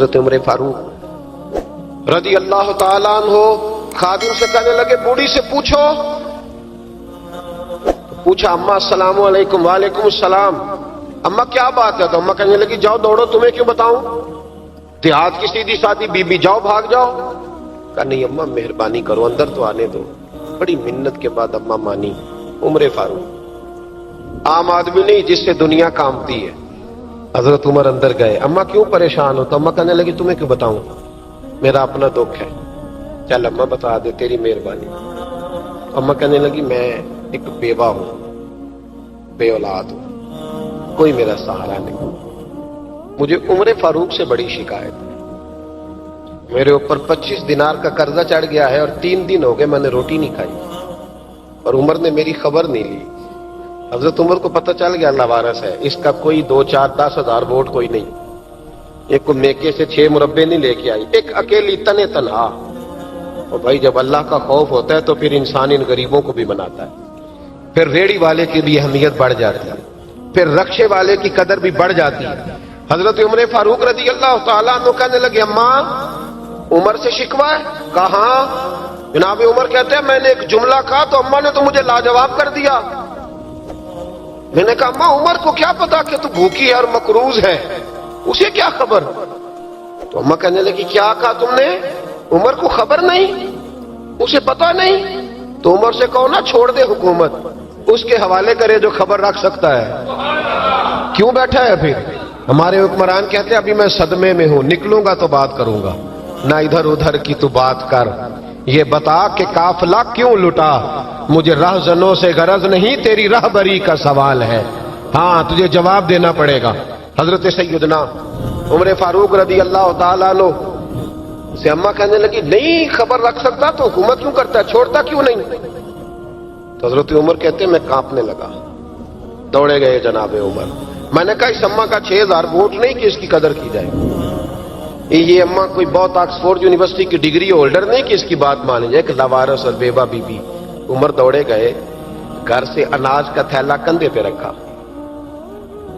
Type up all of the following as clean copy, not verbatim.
حضرت عمر فاروق رضی اللہ تعالیٰ عنہ خادم سے کہنے لگے بوڑھی سے پوچھو. پوچھا اماں السلام علیکم. وعلیکم السلام. اماں کیا بات ہے؟ تو اماں کہنے لگی جاؤ دوڑو، تمہیں کیوں بتاؤں، دیہات کی سیدھی سادی بی بی، جاؤ بھاگ جاؤ. کہا نہیں اماں مہربانی کرو اندر تو آنے دو. بڑی منت کے بعد اماں مانی. عمر فاروق عام آدمی نہیں جس سے دنیا کامتی ہے. حضرت عمر اندر گئے. اماں کیوں پریشان ہو؟ تو اماں کہنے لگی تمہیں کیوں بتاؤں، میرا اپنا دکھ ہے. چل اماں بتا دے، تیری مہربانی. اماں کہنے لگی میں ایک بیوہ ہوں، بے اولاد ہوں، کوئی میرا سہارا نہیں. مجھے عمر فاروق سے بڑی شکایت ہے. میرے اوپر 25 دینار کا قرضہ چڑھ گیا ہے اور 3 دن ہو گئے میں نے روٹی نہیں کھائی، اور عمر نے میری خبر نہیں لی. حضرت عمر کو پتہ چل گیا اللہ وارث ہے، اس کا کوئی 2 4 10 ہزار ووٹ کوئی نہیں. ایک کو میکے سے 6 مربے نہیں لے کے آئی، ایک اکیلی تنے تنہا. اور بھائی جب اللہ کا خوف ہوتا ہے تو پھر انسان ان غریبوں کو بھی بناتا ہے. پھر ریڑی والے کی بھی اہمیت بڑھ جاتی ہے، پھر رکشے والے کی قدر بھی بڑھ جاتی ہے. حضرت عمر فاروق رضی اللہ تعالیٰ عنہ کہنے لگے اماں عمر سے شکوہ ہے؟ کہاں؟ جناب عمر کہتے ہیں میں نے ایک جملہ کہا تو اماں نے تو مجھے لاجواب کر دیا. میں نے کہا اماں عمر کو کیا پتا کہ تو بھوکی ہے اور مقروض ہے، اسے کیا خبر؟ تو اماں کہنے لگی کیا کہا تم نے؟ عمر کو خبر نہیں، اسے پتا نہیں؟ تو عمر سے کہو نا چھوڑ دے حکومت، اس کے حوالے کرے جو خبر رکھ سکتا ہے. کیوں بیٹھا ہے پھر؟ ہمارے حکمران کہتے ہیں ابھی میں صدمے میں ہوں، نکلوں گا تو بات کروں گا. نہ ادھر ادھر کی تو بات کر، یہ بتا کہ قافلہ کیوں لٹا. مجھے رہزنوں سے غرض نہیں، تیری رہبری کا سوال ہے. ہاں تجھے جواب دینا پڑے گا. حضرت سیدنا عمر فاروق رضی اللہ تعالیٰ عنہ سے اماں کہنے لگی نہیں خبر رکھ سکتا تو حکومت کیوں کرتا ہے، چھوڑتا کیوں نہیں؟ تو حضرت عمر کہتے ہیں میں کانپنے لگا. دوڑے گئے جناب عمر. میں نے کہا اس اماں کا 6000 ووٹ نہیں کہ اس کی قدر کی جائے. یہ اماں کوئی بہت آکسفورڈ یونیورسٹی کی ڈگری ہولڈر نہیں کہ اس کی بات مانی جائے. کہ لاوارث اور بیوہ بی بی. عمر دوڑے گئے، گھر سے اناج کا تھیلا کندھے پہ رکھا،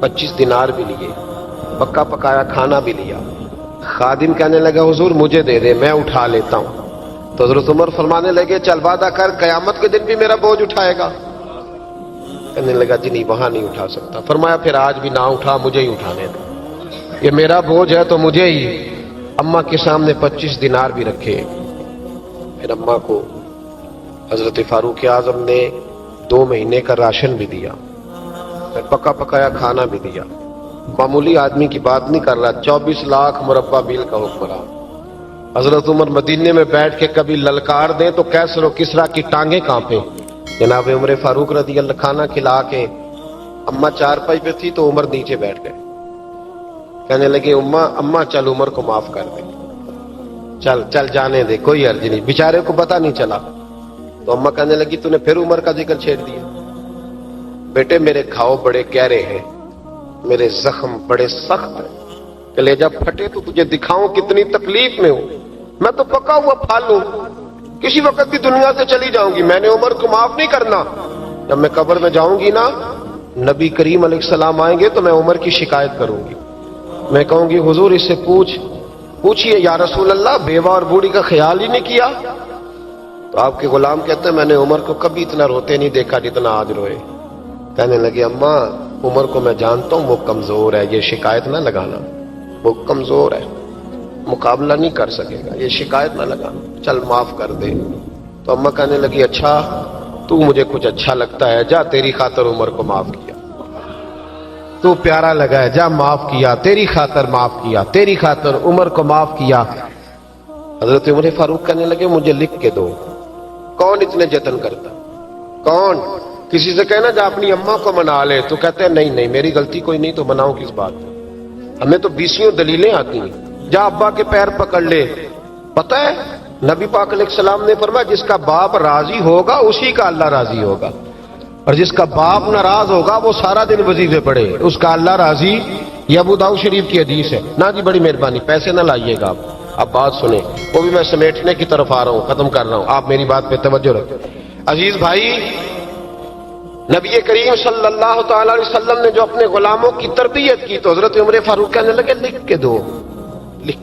25 دینار بھی لیے، پکا پکایا کھانا بھی لیا. خادم کہنے لگا حضور مجھے دے دے میں اٹھا لیتا ہوں. تو حضرت عمر فرمانے لگے چل وعدہ کر قیامت کے دن بھی میرا بوجھ اٹھائے گا. کہنے لگا جی نہیں وہاں نہیں اٹھا سکتا. فرمایا پھر آج بھی نہ اٹھا، مجھے ہی اٹھانے دے، یہ میرا بوجھ ہے تو مجھے ہی. اماں کے سامنے 25 دینار بھی رکھے. پھر اماں کو حضرت فاروق اعظم نے 2 مہینے کا راشن بھی دیا، پھر پکا پکایا کھانا بھی دیا. معمولی آدمی کی بات نہیں کر رہا، 24 لاکھ مربع میل کا حکمران. حضرت عمر مدینے میں بیٹھ کے کبھی للکار دیں تو کیسر و کسرا کی ٹانگیں کانپیں. جناب عمر فاروق رضی اللہ کھانا کھلا کے اماں چارپائی پہ تھی تو عمر نیچے بیٹھ گئے. کہنے لگے اماں چل عمر کو معاف کر دے، چل چل جانے دے، کوئی عرض نہیں، بیچارے کو پتہ نہیں چلا. تو اماں کہنے لگی تو نے پھر عمر کا ذکر چھیڑ دیا. بیٹے میرے گھاؤ بڑے گہرے ہیں، میرے زخم بڑے سخت ہیں، کلیجہ پھٹے تو تجھے دکھاؤں کتنی تکلیف میں ہوں. میں تو پکا ہوا پھال ہوں، کسی وقت بھی دنیا سے چلی جاؤں گی. میں نے عمر کو معاف نہیں کرنا. جب میں قبر میں جاؤں گی نا، نبی کریم علیہ السلام آئیں گے تو میں عمر کی شکایت کروں گی. میں کہوں گی حضور اس سے پوچھئے یا رسول اللہ بیوہ اور بوڑھی کا خیال ہی نہیں کیا. تو آپ کے غلام کہتے ہیں میں نے عمر کو کبھی اتنا روتے نہیں دیکھا جتنا آج روئے. کہنے لگے اماں عمر کو میں جانتا ہوں وہ کمزور ہے، یہ شکایت نہ لگانا، وہ کمزور ہے، مقابلہ نہیں کر سکے گا، یہ شکایت نہ لگانا، چل معاف کر دے. تو اماں کہنے لگی اچھا تو مجھے کچھ اچھا لگتا ہے، جا تیری خاطر عمر کو معاف کیا، تو پیارا لگا ہے، جا معاف کیا، تیری خاطر معاف کیا، تیری خاطر عمر کو معاف کیا. حضرت عمر فاروق کہنے لگے مجھے لکھ کے دو. کون اتنے جتن کرتا؟ کون؟ کسی سے کہنا جا اپنی اماں کو منا لے، تو کہتے ہیں نہیں میری غلطی کوئی نہیں تو مناؤں کس بات؟ ہمیں تو 20 دلیلیں آتی ہیں. جا ابا کے پیر پکڑ لے. پتہ ہے نبی پاک علیہ السلام نے فرمایا جس کا باپ راضی ہوگا اسی کا اللہ راضی ہوگا، اور جس کا باپ ناراض ہوگا وہ سارا دن وظیفے پڑھے اس کا اللہ راضی. یہ ابو داؤد شریف کی حدیث ہے. نا جی بڑی مہربانی پیسے نہ لائیے گا. اب بات سنیں، وہ بھی میں سمیٹنے کی طرف آ رہا ہوں، ختم کر رہا ہوں، آپ میری بات پہ توجہ رکھیں. عزیز بھائی، نبی کریم صلی اللہ تعالی علیہ وسلم نے جو اپنے غلاموں کی تربیت کی تو حضرت عمر فاروق کہنے لگے لکھ کے دو. لکھ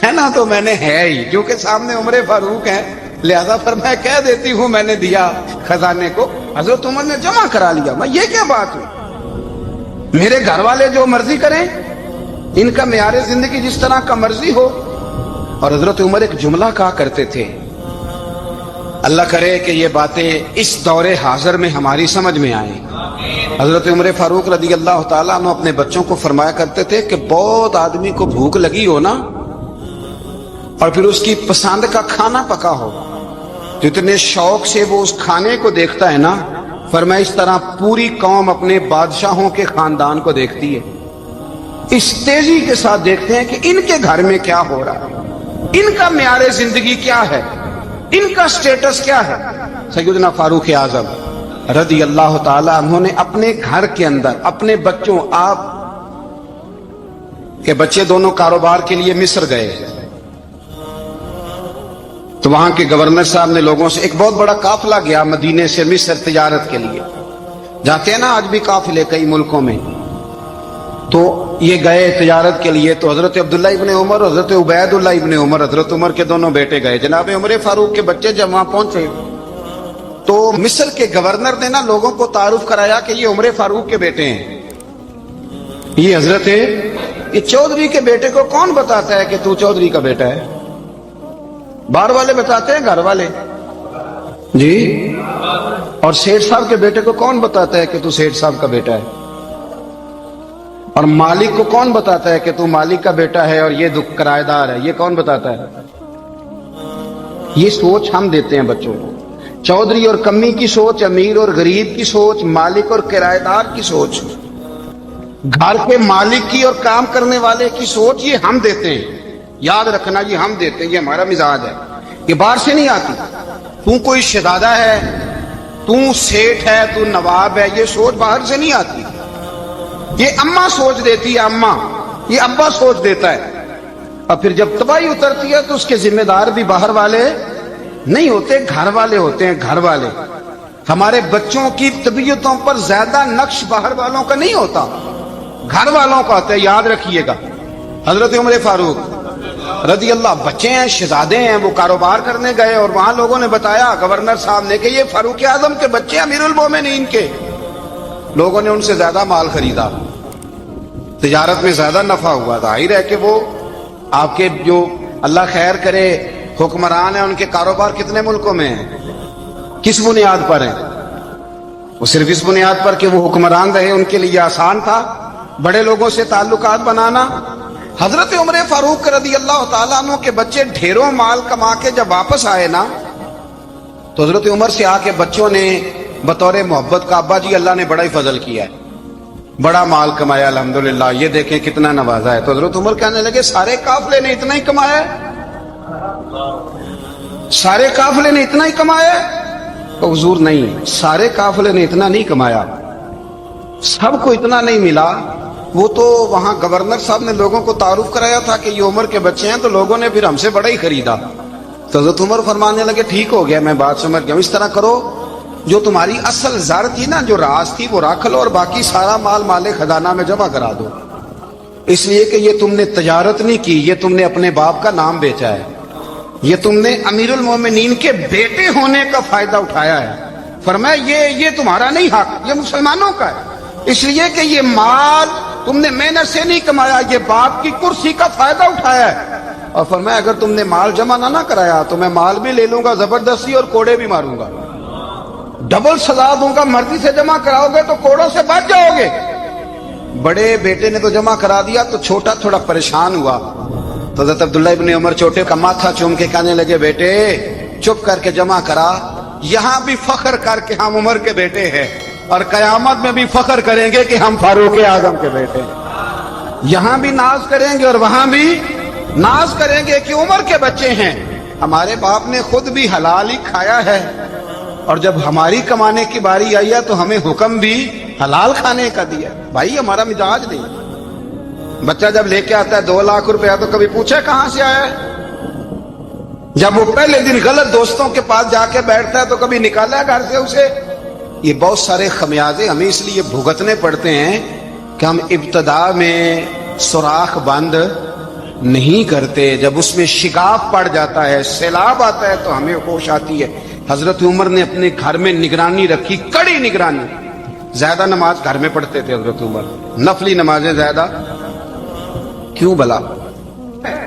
کہنا تو میں نے ہے ہی، کیونکہ سامنے عمر فاروق ہے، لہذا فرمایا کہہ دیتی ہوں میں نے دیا خزانے کو۔ حضرت عمر نے جمع کرا لیا۔ میں یہ کیا بات ہوئی؟ میرے گھر والے جو مرضی کریں، ان کا معیار زندگی جس طرح کا مرضی ہو۔ اور حضرت عمر ایک جملہ کہا کرتے تھے، اللہ کرے کہ یہ باتیں اس دور حاضر میں ہماری سمجھ میں آئیں۔ حضرت عمر فاروق رضی اللہ تعالیٰ عنہ اپنے بچوں کو فرمایا کرتے تھے کہ بہت آدمی کو بھوک لگی ہو نا، اور پھر اس کی پسند کا کھانا پکا ہو، جتنے شوق سے وہ اس کھانے کو دیکھتا ہے نا، فرمایا اس طرح پوری قوم اپنے بادشاہوں کے خاندان کو دیکھتی ہے، اس تیزی کے ساتھ دیکھتے ہیں کہ ان کے گھر میں کیا ہو رہا ہے، ان کا معیار زندگی کیا ہے، ان کا سٹیٹس کیا ہے۔ سیدنا فاروق اعظم رضی اللہ تعالی عنہ نے اپنے گھر کے اندر اپنے بچوں، آپ کے بچے دونوں کاروبار کے لیے مصر گئے، تو وہاں کے گورنر صاحب نے لوگوں سے، ایک بہت بڑا قافلہ گیا مدینے سے مصر تجارت کے لیے، جاتے ہیں نا آج بھی قافلے کئی ملکوں میں، تو یہ گئے تجارت کے لیے، تو حضرت عبداللہ ابن عمر، حضرت عبید اللہ ابن عمر، حضرت عمر کے دونوں بیٹے گئے، جناب عمر فاروق کے بچے جب وہاں پہنچے تو مصر کے گورنر نے نا لوگوں کو تعارف کرایا کہ یہ عمر فاروق کے بیٹے ہیں، یہ حضرت یہ چودھری کے بیٹے کو کون بتاتا ہے کہ تو چودھری کا بیٹا ہے؟ باہر والے بتاتے ہیں، گھر والے جی، اور سیٹھ صاحب کے بیٹے کو کون بتاتا ہے کہ تو سیٹھ صاحب کا بیٹا ہے؟ اور مالک کو کون بتاتا ہے کہ تو مالک کا بیٹا ہے اور یہ کرایہ دار ہے؟ یہ کون بتاتا ہے؟ یہ سوچ ہم دیتے ہیں بچوں کو، چودھری اور کمی کی سوچ، امیر اور غریب کی سوچ، مالک اور کرایہ دار کی سوچ، گھر کے مالک کی اور کام کرنے والے کی سوچ، یہ ہم دیتے ہیں، یاد رکھنا، یہ ہم دیتے ہیں، یہ ہمارا مزاج ہے، یہ باہر سے نہیں آتی۔ تو کوئی شہزادہ ہے، تو سیٹھ ہے، تو نواب ہے، یہ سوچ باہر سے نہیں آتی، یہ اماں سوچ دیتی ہے، اماں، یہ ابا سوچ دیتا ہے، اور پھر جب تباہی اترتی ہے تو اس کے ذمہ دار بھی باہر والے نہیں ہوتے، گھر والے ہوتے ہیں، گھر والے۔ ہمارے بچوں کی طبیعتوں پر زیادہ نقش باہر والوں کا نہیں ہوتا، گھر والوں کا ہوتا ہے، یاد رکھیے گا۔ حضرت عمر فاروق رضی اللہ، بچے ہیں، شہزادے ہیں، وہ کاروبار کرنے گئے، اور وہاں لوگوں نے بتایا گورنر صاحب نے کہ یہ فاروق اعظم کے بچے، امیر المومنین کے۔ لوگوں نے ان سے زیادہ مال خریدا، تجارت میں زیادہ نفع ہوا، ظاہر ہے کہ وہ آپ کے جو اللہ خیر کرے حکمران ہیں، ان کے کاروبار کتنے ملکوں میں ہیں، کس بنیاد پر ہیں؟ وہ صرف اس بنیاد پر کہ وہ حکمران رہے، ان کے لیے آسان تھا بڑے لوگوں سے تعلقات بنانا۔ حضرت عمر فاروق رضی اللہ تعالیٰ عنہ کے بچے ڈھیروں مال کما کے جب واپس آئے نا، تو حضرت عمر سے آ کے بچوں نے بطور محبت کا، ابا جی اللہ نے بڑا ہی فضل کیا ہے، بڑا مال کمایا الحمدللہ، یہ دیکھیں کتنا نوازا ہے۔ تو حضرت عمر کہنے لگے سارے قافلے نے اتنا ہی کمایا ہے؟ سارے قافلے نے اتنا ہی کمایا ہے؟ تو حضور نہیں، سارے قافلے نے اتنا نہیں کمایا، سب کو اتنا نہیں ملا۔ وہ تو وہاں گورنر صاحب نے لوگوں کو تعارف کرایا تھا کہ یہ عمر کے بچے ہیں، تو لوگوں نے پھر ہم سے بڑا ہی خریدا۔ تو حضرت عمر فرمانے لگے ٹھیک ہو گیا، میں بات سمجھ گیا، اس طرح کرو، جو تمہاری اصل زر تھی نا، جو راز تھی، وہ رکھ لو، اور باقی سارا مال مال خزانہ میں جمع کرا دو، اس لیے کہ یہ تم نے تجارت نہیں کی، یہ تم نے اپنے باپ کا نام بیچا ہے، یہ تم نے امیر المومنین کے بیٹے ہونے کا فائدہ اٹھایا ہے۔ فرمایا یہ تمہارا نہیں حق، یہ مسلمانوں کا ہے، اس لیے کہ یہ مال تم نے محنت سے نہیں کمایا، یہ باپ کی کرسی کا فائدہ اٹھایا ہے۔ اور فرمایا اگر تم نے مال جمع نہ کرایا تو میں مال بھی لے لوں گا زبردستی، اور کوڑے بھی ماروں گا، ڈبل سزا دوں گا، مرضی سے جمع کراؤ گے تو کوڑوں سے بچ جاؤ گے۔ بڑے بیٹے نے تو جمع کرا دیا، تو چھوٹا تھوڑا پریشان ہوا، تو حضرت عبداللہ ابن عمر چھوٹے کا ماتھا چوم کے کہنے لگے بیٹے چپ کر کے جمع کرا، یہاں بھی فخر کر کے ہم عمر کے بیٹے ہیں، اور قیامت میں بھی فخر کریں گے کہ ہم فاروق اعظم کے بیٹے ہیں، یہاں بھی ناز کریں گے اور وہاں بھی ناز کریں گے کہ عمر کے بچے ہیں۔ ہمارے باپ نے خود بھی حلال ہی کھایا ہے، اور جب ہماری کمانے کی باری آئی ہے تو ہمیں حکم بھی حلال کھانے کا دیا۔ بھائی ہمارا مزاج نہیں، بچہ جب لے کے آتا ہے 2 لاکھ روپیہ تو کبھی پوچھے کہاں سے آیا ہے؟ جب وہ پہلے دن غلط دوستوں کے پاس جا کے بیٹھتا ہے تو کبھی نکالا ہے گھر سے اسے؟ یہ بہت سارے خمیازے ہمیں اس لیے بھگتنے پڑتے ہیں کہ ہم ابتدا میں سوراخ بند نہیں کرتے. جب اس میں شگاف پڑ جاتا ہے, سیلاب آتا ہے, تو ہمیں ہوش آتی ہے. حضرت عمر نے اپنے گھر میں نگرانی رکھی, کڑی نگرانی. زیادہ نماز گھر میں پڑھتے تھے حضرت عمر, نفلی نمازیں زیادہ کیوں بلا؟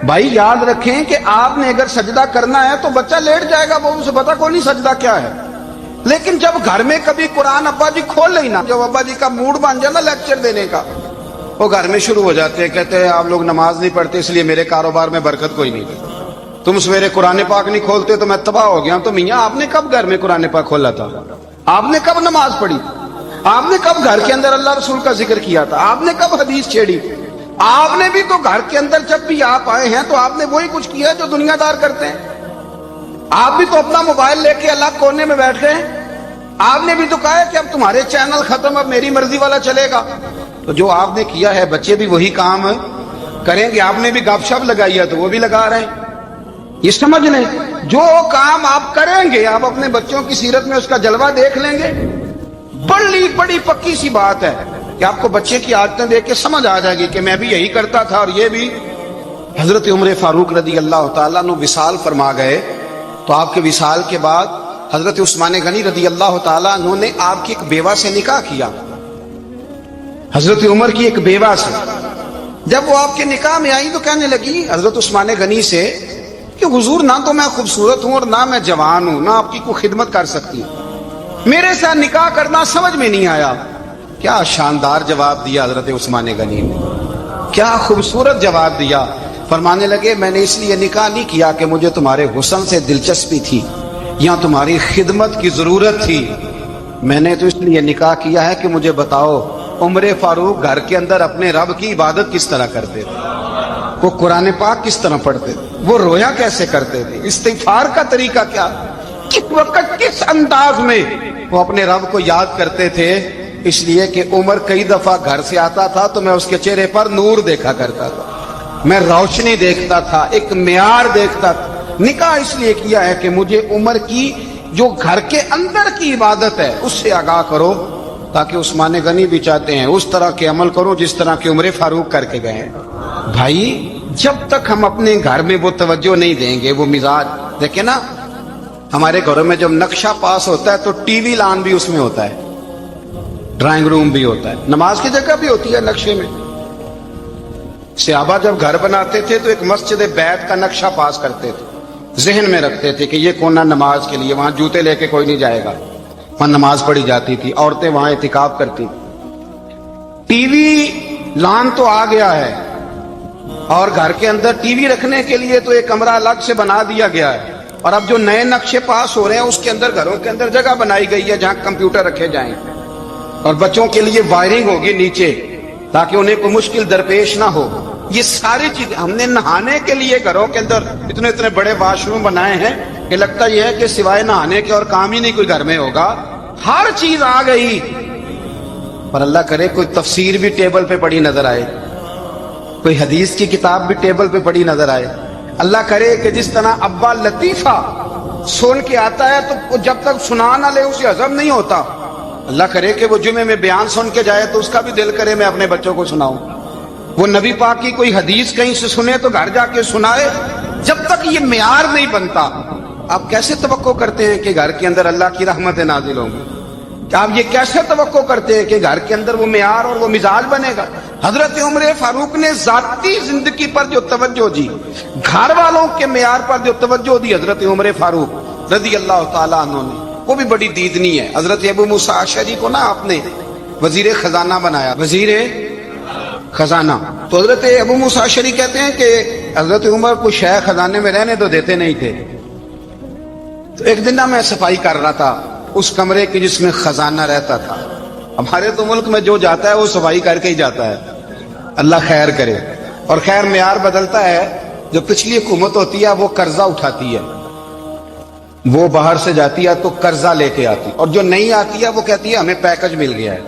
بھائی یاد رکھیں کہ آپ نے اگر سجدہ کرنا ہے تو بچہ لیٹ جائے گا, وہ اسے پتا کوئی نہیں سجدہ کیا ہے. لیکن جب گھر میں کبھی قرآن ابا جی کھول لیں نا, جب ابا جی کا موڈ بن جائے نا لیکچر دینے کا, وہ گھر میں شروع ہو جاتے ہیں, کہتے ہیں آپ لوگ نماز نہیں پڑھتے اس لیے میرے کاروبار میں برکت کوئی نہیں. تم سویرے قرآن پاک نہیں کھولتے تو میں تباہ ہو گیا. تو میاں آپ نے کب گھر میں قرآن پاک کھولا تھا؟ آپ نے کب نماز پڑھی؟ آپ نے کب گھر کے اندر اللہ رسول کا ذکر کیا تھا؟ آپ نے کب حدیث چھیڑی؟ آپ نے بھی تو گھر کے اندر جب بھی آپ آئے ہیں تو آپ نے وہی کچھ کیا جو دنیا دار کرتے ہیں. آپ بھی تو اپنا موبائل لے کے الگ کونے میں بیٹھ گئے. آپ نے بھی تو کہا ہے کہ اب تمہارے چینل ختم, اب میری مرضی والا چلے گا. تو جو آپ نے کیا ہے بچے بھی وہی کام کریں گے. آپ نے بھی گپ شپ لگائی ہے تو وہ بھی لگا رہے ہیں. یہ سمجھ لیں, جو کام آپ کریں گے آپ اپنے بچوں کی سیرت میں اس کا جلوہ دیکھ لیں گے. بڑی پکی سی بات ہے کہ آپ کو بچے کی عادتیں دیکھ کے سمجھ آ جائے گی کہ میں بھی یہی کرتا تھا اور یہ بھی. حضرت عمر فاروق رضی اللہ تعالیٰ عنہ وصال فرما گئے, تو آپ کے وصال کے بعد حضرت عثمان غنی رضی اللہ تعالیٰ عنہ نے آپ کی ایک بیوہ سے نکاح کیا, حضرت عمر کی ایک بیوہ سے. جب وہ آپ کے نکاح میں آئی تو کہنے لگی حضرت عثمان غنی سے کہ حضور نہ تو میں خوبصورت ہوں اور نہ میں جوان ہوں, نہ آپ کی کوئی خدمت کر سکتی ہوں, میرے ساتھ نکاح کرنا سمجھ میں نہیں آیا. کیا شاندار جواب دیا حضرت عثمان غنی نے, کیا خوبصورت جواب دیا. فرمانے لگے میں نے اس لیے نکاح نہیں کیا کہ مجھے تمہارے حسن سے دلچسپی تھی یا تمہاری خدمت کی ضرورت تھی, میں نے تو اس لیے نکاح کیا ہے کہ مجھے بتاؤ عمر فاروق گھر کے اندر اپنے رب کی عبادت کس طرح کرتے تھے, وہ قرآن پاک کس طرح پڑھتے تھے, وہ رویا کیسے کرتے تھے, استغفار کا طریقہ کیا, کس وقت کس انداز میں وہ اپنے رب کو یاد کرتے تھے. اس لیے کہ عمر کئی دفعہ گھر سے آتا تھا تو میں اس کے چہرے پر نور دیکھا کرتا تھا, میں روشنی دیکھتا تھا, ایک معیار دیکھتا تھا. نکاح اس لیے کیا ہے کہ مجھے عمر کی جو گھر کے اندر کی عبادت ہے اس سے آگاہ کرو, تاکہ عثمان غنی بھی چاہتے ہیں اس طرح کے عمل کرو جس طرح کہ عمر فاروق کر کے گئے. بھائی جب تک ہم اپنے گھر میں وہ توجہ نہیں دیں گے, وہ مزاج دیکھیں نا, ہمارے گھروں میں جب نقشہ پاس ہوتا ہے تو ٹی وی لان بھی اس میں ہوتا ہے, ڈرائنگ روم بھی ہوتا ہے, نماز کی جگہ بھی ہوتی ہے نقشے میں. صحابہ جب گھر بناتے تھے تو ایک مسجد بیت کا نقشہ پاس کرتے تھے, ذہن میں رکھتے تھے کہ یہ کونا نماز کے لیے, وہاں جوتے لے کے کوئی نہیں جائے گا, وہاں نماز پڑھی جاتی تھی, عورتیں وہاں اعتکاف کرتی. ٹی وی لان تو آ گیا ہے اور گھر کے اندر ٹی وی رکھنے کے لیے تو ایک کمرہ الگ سے بنا دیا گیا ہے, اور اب جو نئے نقشے پاس ہو رہے ہیں اس کے اندر گھروں کے اندر جگہ بنائی گئی ہے جہاں کمپیوٹر رکھے جائیں, اور بچوں کے لیے وائرنگ ہوگی نیچے تاکہ انہیں کوئی مشکل درپیش نہ ہو. یہ ساری چیزیں ہم نے نہانے کے لیے گھروں کے اندر اتنے بڑے واش روم بنائے ہیں کہ لگتا یہ ہے کہ سوائے نہانے کے اور کام ہی نہیں کوئی گھر میں ہوگا. ہر چیز آ گئی, پر اللہ کرے کوئی تفسیر بھی ٹیبل پہ پڑی نظر آئے, کوئی حدیث کی کتاب بھی ٹیبل پہ پڑی نظر آئے. اللہ کرے کہ جس طرح ابا لطیفہ سن کے آتا ہے تو جب تک سنا نہ لے اسے ہضم نہیں ہوتا. اللہ کرے کہ وہ جمعے میں بیان سن کے جائے تو اس کا بھی دل کرے میں اپنے بچوں کو سناؤں. وہ نبی پاک کی کوئی حدیث کہیں سے سنے تو گھر جا کے سنائے. جب تک یہ معیار نہیں بنتا آپ کیسے توقع کرتے ہیں کہ گھر کے اندر اللہ کی رحمتیں نازل ہوں گی؟ آپ یہ کیسے توقع کرتے ہیں کہ گھر کے اندر وہ معیار اور وہ مزاج بنے گا؟ حضرت عمر فاروق نے ذاتی زندگی پر جو توجہ دی, گھر والوں کے معیار پر جو توجہ دی حضرت عمر فاروق رضی اللہ تعالیٰ عنہ نے, وہ بھی بڑی دیدنی ہے. حضرت ابو موسیٰ اشعری کو نا آپ نے وزیر خزانہ بنایا, وزیر خزانہ. تو حضرت ابو موسیٰ اشعری کہتے ہیں کہ حضرت عمر کو شے خزانے میں رہنے تو دیتے نہیں تھے. تو ایک دن میں صفائی کر رہا تھا اس کمرے کی جس میں خزانہ رہتا تھا. ہمارے تو ملک میں جو جاتا ہے وہ صفائی کر کے ہی جاتا ہے, اللہ خیر کرے. اور خیر معیار بدلتا ہے, جو پچھلی حکومت ہوتی ہے وہ قرضہ اٹھاتی ہے, وہ باہر سے جاتی ہے تو قرضہ لے کے آتی, اور جو نہیں آتی ہے وہ کہتی ہے ہمیں پیکج مل گیا ہے.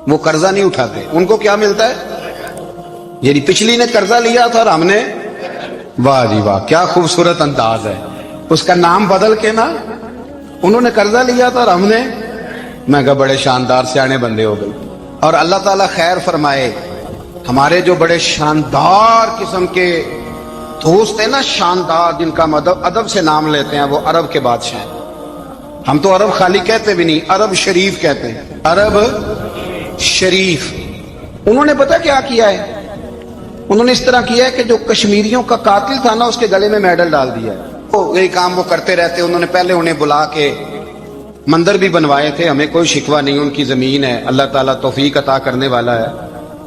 وہ قرضہ نہیں اٹھاتے, ان کو کیا ملتا ہے؟ یعنی پچھلی نے قرضہ لیا تھا اور ہم نے, واہ جی واہ کیا خوبصورت انداز ہے, اس کا نام بدل کے نا, انہوں نے قرضہ لیا تھا اور ہم نے, میں کہا بڑے شاندار سیانے بندے ہو گئے. اور اللہ تعالیٰ خیر فرمائے, ہمارے جو بڑے شاندار قسم کے دوست ہے نا شاندار، جن کا ادب سے نام لیتے ہیں، وہ عرب کے بادشاہ ہیں۔ ہم تو عرب خالی کہتے بھی نہیں، عرب شریف کہتے ہیں، عرب شریف۔ انہوں نے پتہ کیا کیا ہے؟ انہوں نے اس طرح کیا ہے کہ جو کشمیریوں کا قاتل تھا نا، اس کے گلے میں میڈل ڈال دیا ہے۔ یہی کام وہ کرتے رہتے۔ انہوں نے پہلے انہیں بلا کے مندر بھی بنوائے تھے، ہمیں کوئی شکوہ نہیں، ان کی زمین ہے، اللہ تعالیٰ توفیق عطا کرنے والا ہے،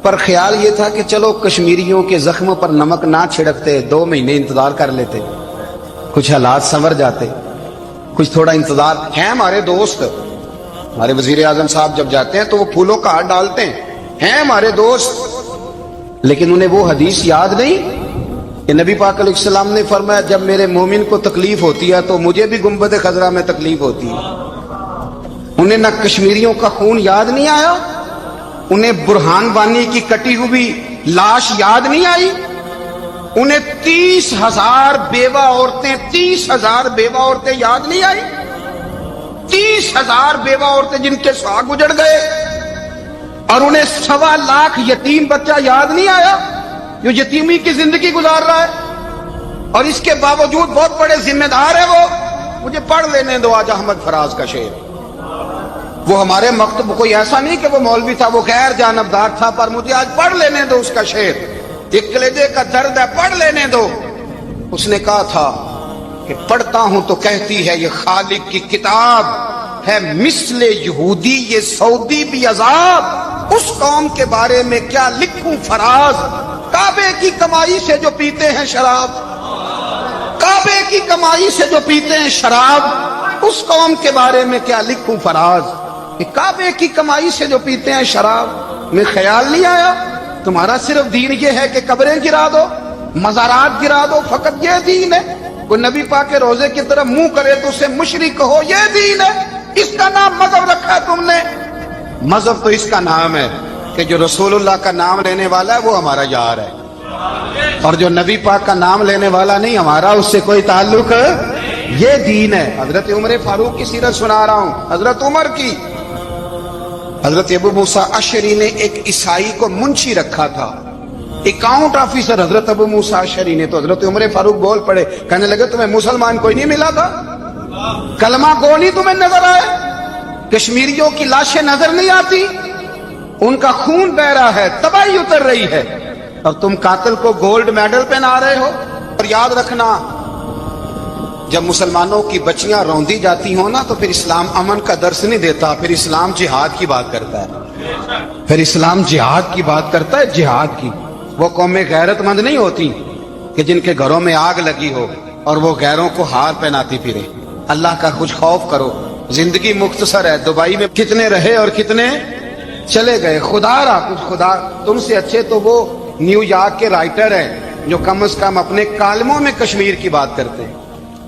پر خیال یہ تھا کہ چلو کشمیریوں کے زخموں پر نمک نہ چھڑکتے، 2 مہینے انتظار کر لیتے، کچھ حالات سنور جاتے، کچھ تھوڑا انتظار ہے۔ ہمارے دوست، ہمارے وزیر اعظم صاحب جب جاتے ہیں تو وہ پھولوں کا ہار ڈالتے ہیں ہمارے دوست، لیکن انہیں وہ حدیث یاد نہیں کہ نبی پاک علیہ السلام نے فرمایا جب میرے مومن کو تکلیف ہوتی ہے تو مجھے بھی گنبد خضرا میں تکلیف ہوتی ہے۔ انہیں نہ کشمیریوں کا خون یاد نہیں آیا، انہیں برہان بانی کی کٹی ہوئی لاش یاد نہیں آئی، انہیں 30,000 بیوہ عورتیں 30,000 بیوہ عورتیں یاد نہیں آئی، 30,000 بیوہ عورتیں جن کے ساگ اجڑ گئے، اور انہیں 1.25 لاکھ یتیم بچہ یاد نہیں آیا جو یتیمی کی زندگی گزار رہا ہے، اور اس کے باوجود بہت بڑے ذمہ دار ہے وہ۔ مجھے پڑھ لینے دو آج احمد فراز کا شعر، وہ ہمارے مکتب کوئی ایسا نہیں کہ وہ مولوی تھا، وہ غیر جانبدار تھا، پر مجھے آج پڑھ لینے دو اس کا شعر، ایک کلیجے کا درد ہے، پڑھ لینے دو۔ اس نے کہا تھا کہ پڑھتا ہوں تو کہتی ہے یہ خالق کی کتاب ہے، مثل یہودی یہ سعودی بھی عذاب، اس قوم کے بارے میں کیا لکھوں فراز، کعبے کی کمائی سے جو پیتے ہیں شراب، کعبے کی کمائی سے جو پیتے ہیں شراب، اس قوم کے بارے میں کیا لکھوں فراز، کہ کعبے کی کمائی سے جو پیتے ہیں شراب۔ میں خیال نہیں آیا تمہارا صرف دین یہ ہے کہ قبریں گرا دو، مزارات گرا دو، فقط یہ دین ہے؟ کوئی نبی پاک کے روزے کی طرف منہ کرے تو اسے مشرک کہو، یہ دین ہے؟ اس کا نام مذہب رکھا ہے تم نے؟ مذہب تو اس کا نام ہے کہ جو رسول اللہ کا نام لینے والا ہے وہ ہمارا یار ہے، اور جو نبی پاک کا نام لینے والا نہیں، ہمارا اس سے کوئی تعلق ہے، یہ دین ہے۔ حضرت عمر فاروق کی سیرت سنا رہا ہوں، حضرت عمر کی۔ حضرت ابو موسیٰ اشعری نے ایک عیسائی کو منشی رکھا تھا، اکاؤنٹ آفیسر حضرت ابو موسیٰ اشعری نے۔ تو حضرت عمر فاروق بول پڑے، کہنے لگے تمہیں مسلمان کوئی نہیں ملا تھا؟ کلمہ گو نہیں تمہیں نظر آئے؟ کشمیریوں کی لاشیں نظر نہیں آتی؟ ان کا خون بہ رہا ہے، تباہی اتر رہی ہے، اور تم قاتل کو گولڈ میڈل پہنا رہے ہو۔ اور یاد رکھنا، جب مسلمانوں کی بچیاں روندی جاتی ہوں نا تو پھر اسلام امن کا درس نہیں دیتا، پھر اسلام جہاد کی بات کرتا ہے، پھر اسلام جہاد کی بات کرتا ہے، جہاد کی۔ وہ قومیں غیرت مند نہیں ہوتی کہ جن کے گھروں میں آگ لگی ہو اور وہ غیروں کو ہار پہناتی پھرے۔ اللہ کا کچھ خوف کرو، زندگی مختصر ہے، دبئی میں کتنے رہے اور کتنے چلے گئے، خدا را کچھ خدا۔ تم سے اچھے تو وہ نیو یارک کے رائٹر ہیں جو کم از کم اپنے کالموں میں کشمیر کی بات کرتے ہیں،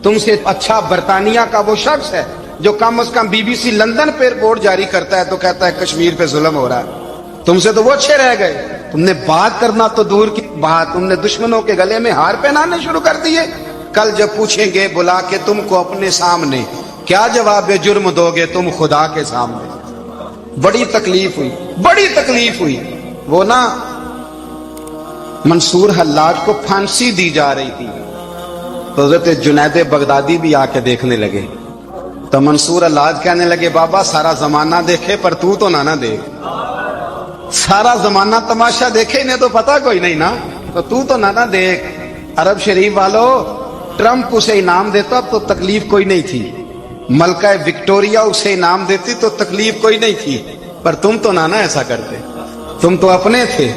تم سے اچھا برطانیہ کا وہ شخص ہے جو کم از کم BBC لندن پہ رپورٹ جاری کرتا ہے تو کہتا ہے کشمیر پہ ظلم ہو رہا ہے۔ تم سے تو وہ اچھے رہ گئے، تم نے بات کرنا تو دور کی بات، تم نے دشمنوں کے گلے میں ہار پہنانے شروع کر دیے۔ کل جب پوچھیں گے بلا کے تم کو اپنے سامنے، کیا جواب جرم دو گے تم خدا کے سامنے؟ بڑی تکلیف ہوئی، بڑی تکلیف ہوئی۔ وہ نا منصور حلاج کو پھانسی دی جا رہی تھی، تو حضرت جنید بغدادی بھی آ کے دیکھنے لگے، تو منصور حلاج کہنے لگے بابا سارا زمانہ دیکھے پر تو نہ دیکھ، سارا زمانہ تماشا دیکھے انہیں تو پتا کوئی نہیں نا، تو نہ دیکھ۔ عرب شریف والو، ٹرمپ اسے انعام دیتا تو تکلیف کوئی نہیں تھی، ملکہ وکٹوریا اسے انعام دیتی تو تکلیف کوئی نہیں تھی، پر تم تو نہ ایسا کرتے، تم تو اپنے تھے،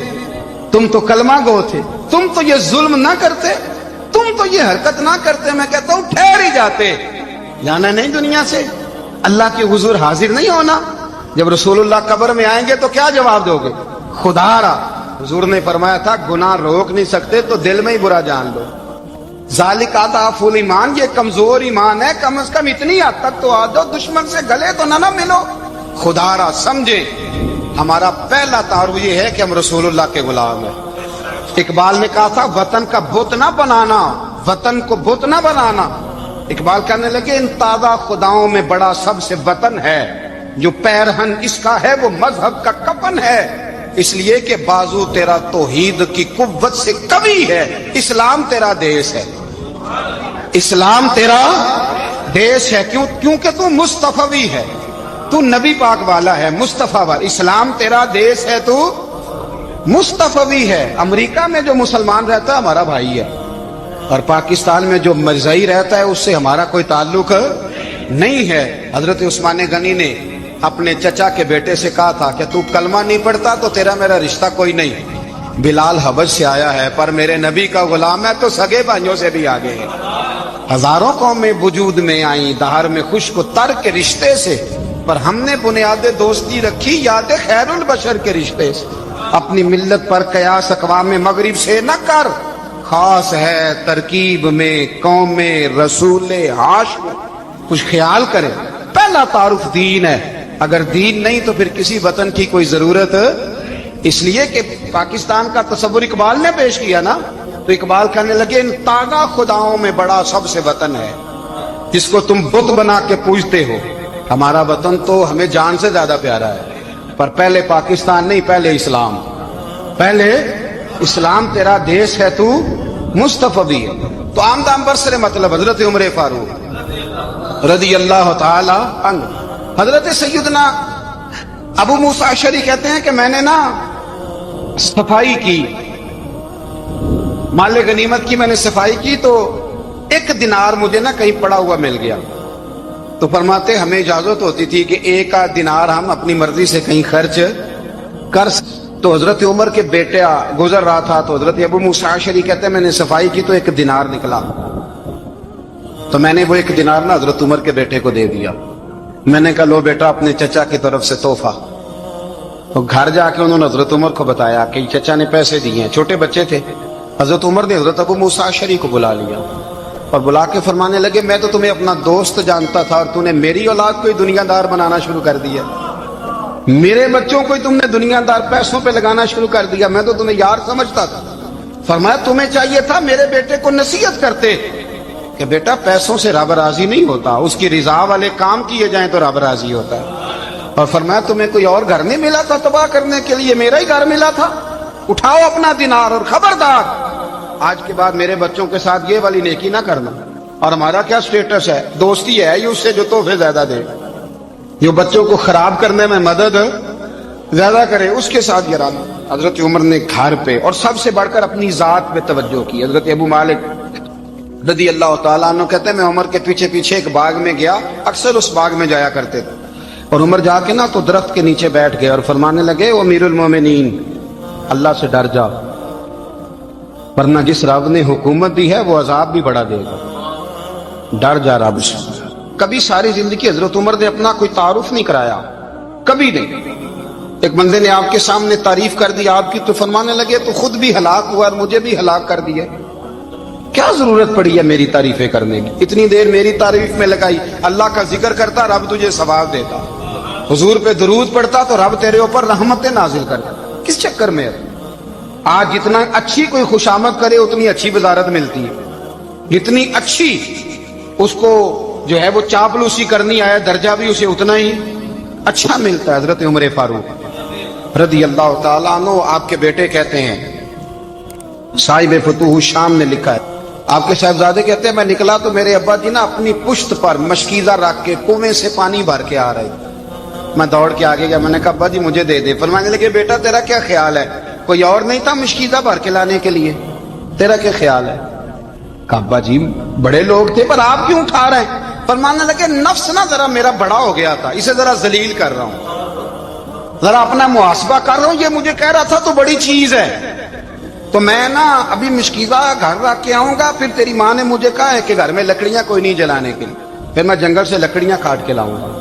تم تو کلمہ گو تھے، تم تو یہ ظلم نہ کرتے، تم تو یہ حرکت نہ کرتے۔ میں کہتا ہوں ٹھہر ہی جاتے، جانا نہیں دنیا سے، اللہ کے حضور حاضر نہیں ہونا۔ جب رسول اللہ قبر میں آئیں گے تو کیا جواب دو گے؟ خدا را، حضور نے فرمایا تھا گناہ روک نہیں سکتے تو دل میں ہی برا جان لو۔ ذالک اضعف الایمان، یہ کمزور ایمان ہے، کم از کم اتنی حد تک تو آ جاؤ، دشمن سے گلے تو نہ ملو۔ خدا را سمجھے، ہمارا پہلا تعارف یہ ہے کہ ہم رسول اللہ کے غلام ہیں۔ اقبال نے کہا تھا وطن کا بت نہ بنانا، وطن کو بت نہ بنانا۔ اقبال کہنے لگے ان تازہ خداؤں میں بڑا سب سے وطن ہے، جو پیرہن اس کا ہے وہ مذہب کا کفن ہے۔ اس لیے کہ بازو تیرا توحید کی قوت سے قوی ہے. اسلام تیرا دیس ہے, اسلام تیرا دیس ہے. کیونکہ تو مصطفی ہے, تو نبی پاک والا ہے, مصطفیٰ والا. اسلام تیرا دیس ہے, تو مصطفی ہے. امریکہ میں جو مسلمان رہتا ہے ہمارا بھائی ہے, اور پاکستان میں جو مرزائی رہتا ہے اس سے ہمارا کوئی تعلق نہیں ہے. حضرت عثمان غنی نے اپنے چچا کے بیٹے سے کہا تھا کہ تو کلمہ نہیں پڑھتا تو تیرا میرا رشتہ کوئی نہیں. بلال حبش سے آیا ہے پر میرے نبی کا غلام ہے, تو سگے بھائیوں سے بھی آگے ہے. ہزاروں قومیں وجود میں آئیں دہر میں خشک و تر کے رشتے سے, پر ہم نے بنیاد دوستی رکھی یاد خیر البشر کے رشتے سے. اپنی ملت پر قیاس اقوام مغرب سے نہ کر, خاص ہے ترکیب میں قوم رسول ہاشم. کچھ خیال کرے, پہلا تعارف دین ہے, اگر دین نہیں تو پھر کسی وطن کی کوئی ضرورت. اس لیے کہ پاکستان کا تصور اقبال نے پیش کیا نا, تو اقبال کہنے لگے ان تازہ خداؤں میں بڑا سب سے وطن ہے جس کو تم بت بنا کے پوجتے ہو. ہمارا وطن تو ہمیں جان سے زیادہ پیارا ہے, پر پہلے پاکستان نہیں, پہلے اسلام. پہلے اسلام تیرا دیس ہے, تو مصطفی ہے. تو آمدام برسر مطلب حضرت عمر فاروق رضی اللہ تعالی عنہ. حضرت سیدنا ابو موسیٰ اشعری کہتے ہیں کہ میں نے نا صفائی کی, مال غنیمت کی میں نے صفائی کی, تو ایک دینار مجھے نا کہیں پڑا ہوا مل گیا. تو فرماتے ہمیں اجازت ہوتی تھی کہ ایک دینار ہم اپنی مرضی سے کہیں خرچ کر. تو حضرت عمر کے بیٹا گزر رہا تھا, تو حضرت ابو موسیٰ اشعری کہتے ہیں میں نے صفائی کی تو ایک دینار نکلا, تو میں نے وہ ایک دینار نا حضرت عمر کے بیٹے کو دے دیا. میں نے کہا لو بیٹا اپنے چچا کی طرف سے تحفہ. تو گھر جا کے انہوں نے حضرت عمر کو بتایا کہ چچا نے پیسے دیے ہیں, چھوٹے بچے تھے. حضرت عمر نے حضرت ابو موسیٰ اشعری کو بلا لیا اور بلا کے فرمانے لگے میں تو تمہیں اپنا دوست جانتا تھا, اور تو نے میری اولاد کو ہی دنیا دار بنانا شروع کر دیا, میرے بچوں کو ہی تم نے دنیا دار پیسوں پہ لگانا شروع کر دیا. میں تو تمہیں یار سمجھتا تھا. فرمایا تمہیں چاہیے تھا میرے بیٹے کو نصیحت کرتے کہ بیٹا پیسوں سے رب راضی نہیں ہوتا, اس کی رضا والے کام کیے جائیں تو رب راضی ہوتا ہے. اور فرمایا تمہیں کوئی اور گھر نہیں ملا تھا تباہ کرنے کے لیے, میرا ہی گھر ملا تھا. اٹھاؤ اپنا دینار, اور خبردار آج کے بعد میرے بچوں کے ساتھ یہ والی نیکی نہ کرنا. اور ہمارا کیا سٹیٹس ہے, دوستی ہے یہ اس سے جو تحفے زیادہ دے, جو بچوں کو خراب کرنے میں مدد زیادہ کرے, اس کے ساتھ گرانا. حضرت عمر نے گھر پہ اور سب سے بڑھ کر اپنی ذات پہ توجہ کی. حضرت ابو مالک رضی اللہ تعالیٰ عنہ کہتے ہیں میں عمر کے پیچھے پیچھے ایک باغ میں گیا, اکثر اس باغ میں جایا کرتے تھے. اور عمر جا کے نا تو درخت کے نیچے بیٹھ گئے اور فرمانے لگے او امیر المومنین اللہ سے ڈر جا, ورنہ جس رب نے حکومت دی ہے وہ عذاب بھی بڑا دے گا. ڈر جا رب سے. کبھی ساری زندگی حضرت عمر نے اپنا کوئی تعارف نہیں کرایا, کبھی نہیں. ایک بندے نے آپ کے سامنے تعریف کر دی آپ کی, تو فرمانے لگے تو خود بھی ہلاک ہوا اور مجھے بھی ہلاک کر دیا, کیا ضرورت پڑی ہے میری تعریفیں کرنے کی, اتنی دیر میری تعریف میں لگائی. اللہ کا ذکر کرتا رب تجھے ثواب دیتا, حضور پہ درود پڑھتا تو رب تیرے اوپر رحمتیں نازل کرتا. کس چکر میں ہے؟ آج جتنا اچھی کوئی خوشامد کرے اتنی اچھی وزارت ملتی ہے, جتنی اچھی اس کو جو ہے وہ چاپلوسی کرنی آیا درجہ بھی اسے اتنا ہی اچھا ملتا ہے. حضرت عمر فاروق رضی اللہ تعالیٰ عنہ آپ کے بیٹے کہتے ہیں, صاحب فتوح الشام نے لکھا ہے, آپ کے صاحبزادے کہتے ہیں میں نکلا تو میرے ابا جی نا اپنی پشت پر مشکیزہ رکھ کے کنویں سے پانی بھر کے آ رہے. میں دوڑ کے آگے گیا, میں نے کہا ابا جی مجھے دے دے. فرمانے لگے بیٹا تیرا کیا خیال ہے, کوئی اور نہیں تھا مشکیزہ بھر کے لانے کے لیے, تیرا کیا خیال ہے؟ کہا ابا جی بڑے لوگ تھے پر آپ کیوں اٹھا رہے ہیں؟ فرمانے لگے نفس نا ذرا میرا بڑا ہو گیا تھا, اسے ذرا ذلیل کر رہا ہوں, ذرا اپنا محاسبہ کر رہا ہوں. یہ مجھے کہہ رہا تھا تو بڑی چیز ہے, تو میں نا ابھی مشکیزہ گھر رکھ کے آؤں گا, پھر تیری ماں نے مجھے کہا ہے کہ گھر میں لکڑیاں کوئی نہیں جلانے کے لیے, پھر میں جنگل سے لکڑیاں کاٹ کے لاؤں گا.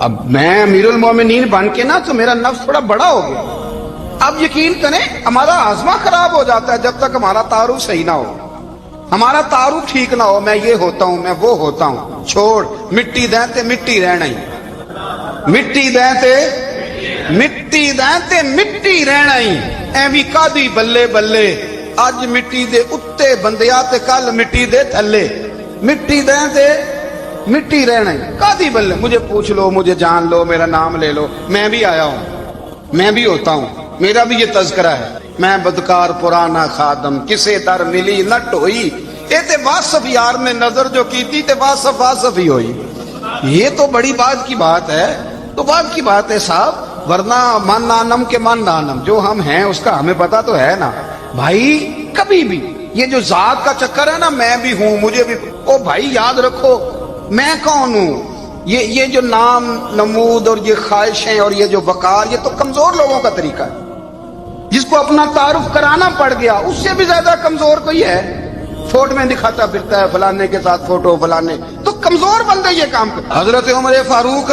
اب میں امیر المومنین بن کے نا تو میرا نفس تھوڑا بڑا ہو گیا. اب یقین کریں ہمارا ہاضمہ خراب ہو جاتا ہے جب تک ہمارا تعارف صحیح نہ ہو, ہمارا تعارف ٹھیک نہ ہو. میں یہ ہوتا ہوں, میں وہ ہوتا ہوں, چھوڑ مٹی دیں تے مٹی رہنا ہی, مٹی دیں تے مٹی دیں تے مٹی رہنا ہی. ایویں کادی بلے بلے اج مٹی دے اتے بندیا تے کل مٹی دے تھلے, مٹی دیں تے مٹی رہنا ہی. کادی بلے, مجھے پوچھ لو, مجھے جان لو, میرا نام لے لو, میں بھی آیا ہوں, میں بھی ہوتا ہوں, میرا بھی یہ تذکرہ ہے، میں بدکار پرانا خادم کسے در ملی نٹ ہوئی، اے تے واصف یار نے نظر جو کی تھی تے واصف واصف ہی ہوئی۔ یہ تو بڑی بات کی بات ہے، تو بات کی بات ہے صاحب، ورنہ من نانم کے من نانم، جو ہم ہیں اس کا ہمیں پتا تو ہے نا بھائی۔ کبھی بھی یہ جو ذات کا چکر ہے نا، میں بھی ہوں مجھے بھی، او بھائی یاد رکھو میں کون ہوں۔ یہ جو نام نمود اور یہ خواہشیں اور یہ جو وقار، یہ تو کمزور لوگوں کا طریقہ ہے۔ جس کو اپنا تعارف کرانا پڑ گیا اس سے بھی زیادہ کمزور کوئی ہے؟ فوٹو میں دکھاتا پھرتا ہے فلانے کے ساتھ فوٹو فلانے، تو کمزور بندے یہ کام کرتے۔ حضرت عمر فاروق،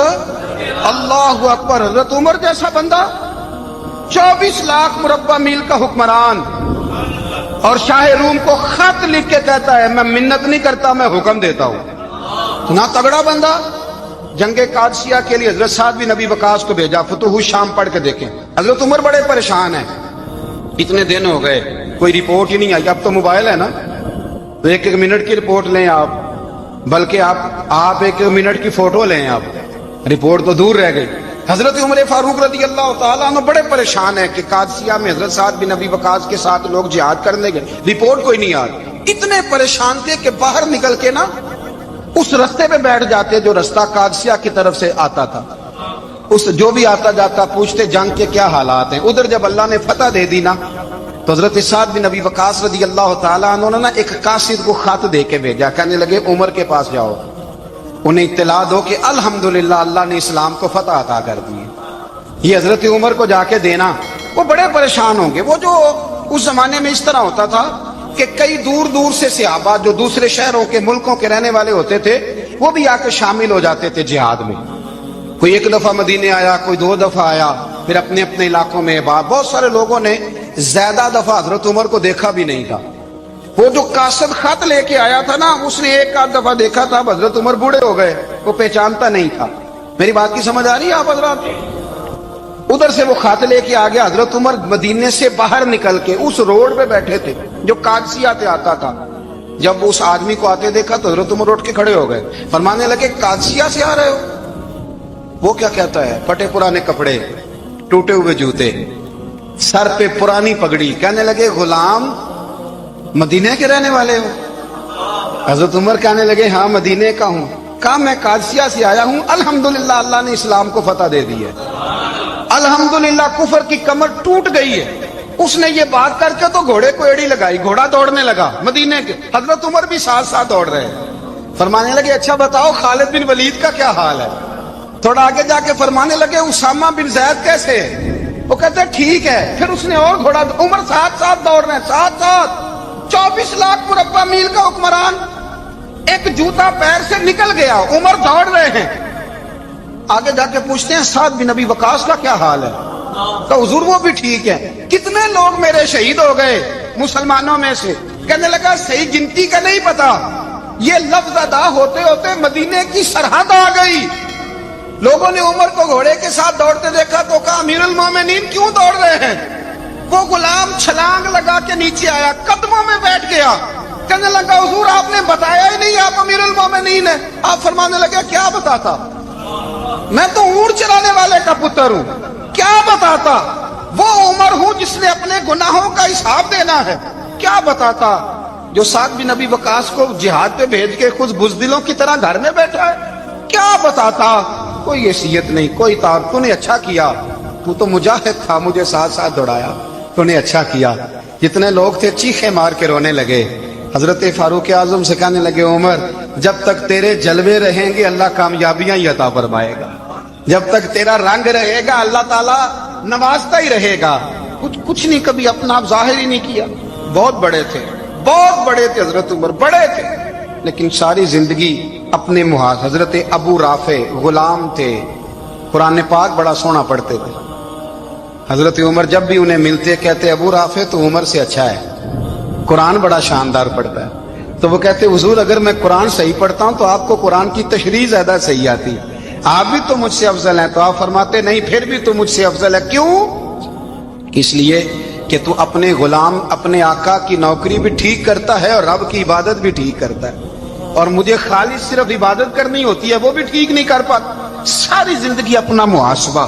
اللہ اکبر، حضرت عمر جیسا بندہ 24 لاکھ مربع میل کا حکمران، اور شاہ روم کو خط لکھ کے کہتا ہے میں منت نہیں کرتا میں حکم دیتا ہوں۔ اتنا تگڑا بندہ۔ جنگ قادسیہ کے لیے حضرت سعد بن نبی وقاص کو بھیجا، فتوح الشام پڑھ کے دیکھیں۔ حضرت عمر بڑے پریشان ہیں، اتنے دن ہو گئے کوئی رپورٹ ہی نہیں آئی۔ اب تو موبائل ہے نا، تو ایک ایک منٹ کی رپورٹ لیں آپ، بلکہ آپ ایک منٹ کی فوٹو لیں، آپ رپورٹ تو دور رہ گئی۔ حضرت عمر فاروق رضی اللہ تعالیٰ عنہ بڑے پریشان ہیں کہ قادسیہ میں حضرت سعد بن نبی وقاص کے ساتھ لوگ جہاد کرنے گئے، رپورٹ کوئی نہیں آ رہی۔ اتنے پریشان تھے کہ باہر نکل کے نا اس رستے پہ بیٹھ جاتے جو رستہ قادسیہ کی طرف سے آتا تھا، اس جو بھی آتا جاتا پوچھتے جنگ کے کیا حالات ہیں۔ ادھر جب اللہ نے فتح دے دی نا، تو حضرت سعد بن نبی وقاص رضی اللہ تعالیٰ عنہ نے ایک قاصد کو خط دے کے بھیجا، کہنے لگے عمر کے پاس جاؤ، انہیں اطلاع دو کہ الحمدللہ اللہ نے اسلام کو فتح عطا کر دی۔ یہ حضرت عمر کو جا کے دینا، وہ بڑے پریشان ہوں گے۔ وہ جو اس زمانے میں اس طرح ہوتا تھا کہ کئی دور دور سے صحابہ جو دوسرے شہروں کے ملکوں کے رہنے والے ہوتے تھے، وہ بھی آ کے شامل ہو جاتے تھے جہاد میں۔ کوئی ایک دفعہ مدینے آیا، کوئی 2 دفعہ آیا، پھر اپنے اپنے علاقوں میں۔ بہت سارے لوگوں نے زیادہ دفعہ حضرت عمر کو دیکھا بھی نہیں تھا۔ وہ جو قاصد خط لے کے آیا تھا نا، اس نے 1 دفعہ دیکھا تھا، حضرت عمر بوڑھے ہو گئے، وہ پہچانتا نہیں تھا۔ میری بات کی سمجھ آ رہی ہے آپ حضرات؟ ادھر سے وہ خط لے کے آ گیا۔ حضرت عمر مدینے سے باہر نکل کے اس روڈ پہ بیٹھے تھے جو قادسیہ سے آتا تھا۔ جب اس آدمی کو آتے دیکھا تو حضرت عمر اٹھ کے کھڑے ہو گئے، فرمانے لگے قادسیہ سے آ رہے ہو؟ وہ کیا کہتا ہے؟ پھٹے پرانے کپڑے، ٹوٹے ہوئے جوتے، سر پہ پرانی پگڑی، کہنے لگے غلام مدینے کے رہنے والے ہو؟ حضرت عمر کہنے لگے ہاں مدینے کا ہوں۔ کہا میں قادسیہ سے آیا ہوں، الحمدللہ اللہ نے اسلام کو فتح دے دی ہے، الحمدللہ کفر کی کمر ٹوٹ گئی ہے۔ اس نے یہ بات کر کے تو گھوڑے کو ایڑی لگائی، گھوڑا دوڑنے لگا مدینے کے، حضرت عمر بھی ساتھ ساتھ دوڑ رہے ہیں۔ فرمانے لگے اچھا بتاؤ خالد بن ولید کا کیا حال ہے؟ تھوڑا آگے جا کے فرمانے لگے اسامہ بن زید کیسے ہے؟ وہ کہتے ہیں ٹھیک ہے۔ پھر اس نے اور گھوڑا، عمر ساتھ ساتھ دوڑ رہے ہیں، ساتھ ساتھ 24 لاکھ مربع میل کا حکمران، ایک جوتا پیر سے نکل گیا، عمر دوڑ رہے ہیں۔ آگے جا کے پوچھتے ہیں سعد بن نبی وقاص کا کیا حال ہے؟ تو حضور وہ بھی ٹھیک ہے۔ کتنے لوگ میرے شہید ہو گئے مسلمانوں میں سے؟ کہنے لگا صحیح گنتی کا نہیں پتا، یہ لفظ ادا ہوتے ہوتے مدینے کی سرحد آ گئی۔ لوگوں نے عمر کو گھوڑے کے ساتھ دوڑتے دیکھا تو کہا امیر المومنین کیوں دوڑ رہے ہیں؟ وہ غلام چھلانگ لگا کے نیچے آیا، قدموں میں بیٹھ گیا، کہنے لگا حضور آپ نے بتایا ہی نہیں آپ امیر المومنین ہیں۔ آپ فرمانے لگے کیا بتاتا؟ میں تو اونٹ چلانے والے کا پتر ہوں، کیا بتاتا؟ وہ عمر ہوں جس نے اپنے گناہوں کا حساب دینا ہے، کیا بتاتا؟ جو سعد بن نبی وقاص کو جہاد پہ بھیج کے خود بزدلوں کی طرح گھر میں بیٹھا ہے، کیا بتاتا؟ کوئی حیثیت نہیں، کوئی تعارف۔ تو نے اچھا کیا، تو تو مجاہد تھا، مجھے ساتھ ساتھ دوڑایا، تو نے اچھا کیا۔ جتنے لوگ تھے چیخے مار کے رونے لگے۔ حضرت فاروق اعظم سے کہنے لگے عمر جب تک تیرے جلوے رہیں گے اللہ کامیابیاں ہی عطا فرمائے گا، جب تک تیرا رنگ رہے گا اللہ تعالیٰ نوازتا ہی رہے گا۔ کچھ نہیں، کبھی اپنا آپ ظاہر ہی نہیں کیا۔ بہت بڑے تھے، بہت بڑے تھے حضرت عمر، بڑے تھے، لیکن ساری زندگی اپنے محاذ۔ حضرت ابو رافع غلام تھے، قرآن پاک بڑا سونا پڑھتے تھے۔ حضرت عمر جب بھی انہیں ملتے کہتے ابو رافع تو عمر سے اچھا ہے، قرآن بڑا شاندار پڑھتا ہے۔ تو وہ کہتے حضور اگر میں قرآن صحیح پڑھتا ہوں تو آپ کو قرآن کی تشریح زیادہ صحیح آتی، آپ بھی تو مجھ سے افضل ہیں۔ تو آپ فرماتے نہیں پھر بھی تو مجھ سے افضل ہے۔ کیوں؟ اس لیے کہ تو اپنے غلام اپنے آقا کی نوکری بھی ٹھیک کرتا ہے اور رب کی عبادت بھی ٹھیک کرتا ہے، اور مجھے خالص صرف عبادت کرنی ہوتی ہے وہ بھی ٹھیک نہیں کر پاتا۔ ساری زندگی اپنا محاسبہ،